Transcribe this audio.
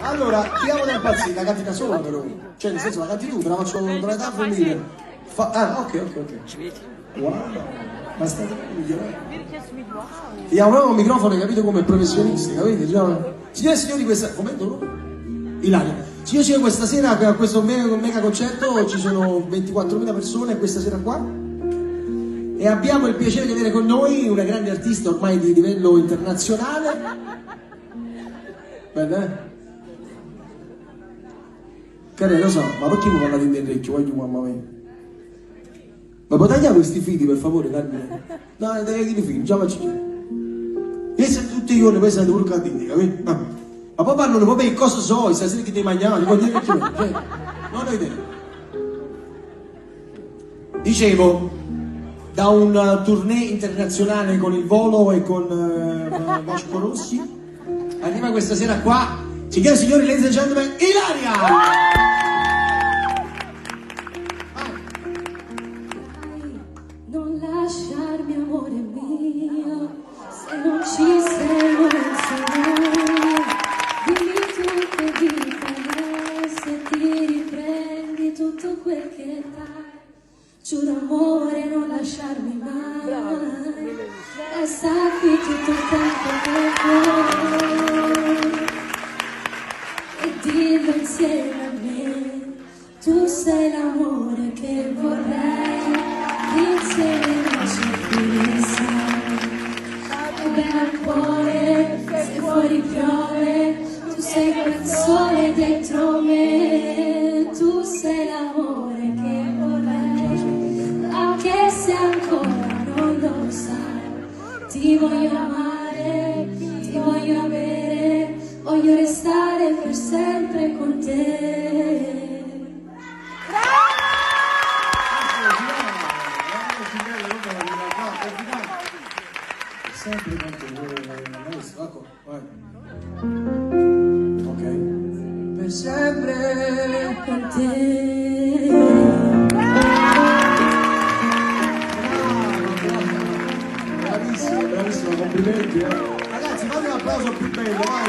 Allora, tiriamo da impazzire, la canti da sola però. Cioè, nel senso, la canti tu, te la faccio tra le tavole e mille. Ok. Wow, ma state migliorando. Abbiamo proprio un microfono, capito, come professionisti, capite? Signore e signori, questa... Com'è tu? Ilaria. Signore e signori, questa sera a questo mega concerto ci sono 24.000 persone questa sera qua. E abbiamo il piacere di avere con noi una grande artista ormai di livello internazionale. Bene, Carina, lo so, ma perché mi parlate in orecchio, voglio mamma mia? Ma puoi tagliare questi fili per favore, Carmine? No, tagliate i fili, già faccio io. Io sempre tutti i giorni, poi siete pure cattivi, capito? Ma poi parlano proprio che cosa so, stasera che ti mangiamo, vuol dire che cioè, non ho idea. Dicevo, da un tournée internazionale con il Volo e con Vasco Rossi, arriva questa sera qua, signore e signori, ladies and gentlemen, Ilaria! Non lasciarmi, amore mio, se non ci sei non sei. Dimmi tu che vita è, se ti riprendi tutto quel che dai. Giuro amore, non lasciarmi mai. Resta qui tutto il tempo che vuoi. E dillo insieme a me, tu sei l'amore che vorrei. Insieme a certi sai, è bene al cuore, se fuori piove, tu sei quel sole dentro me, tu sei l'amore che vorrei, anche se ancora non lo sai, ti voglio amare, ti voglio avere, voglio restare per sempre con te. Sempre tanto maestro, ecco, vai. Ok. Per sempre Con te. Bravissimo, bravissimo, complimenti. Ragazzi, fate un applauso più bello, vai,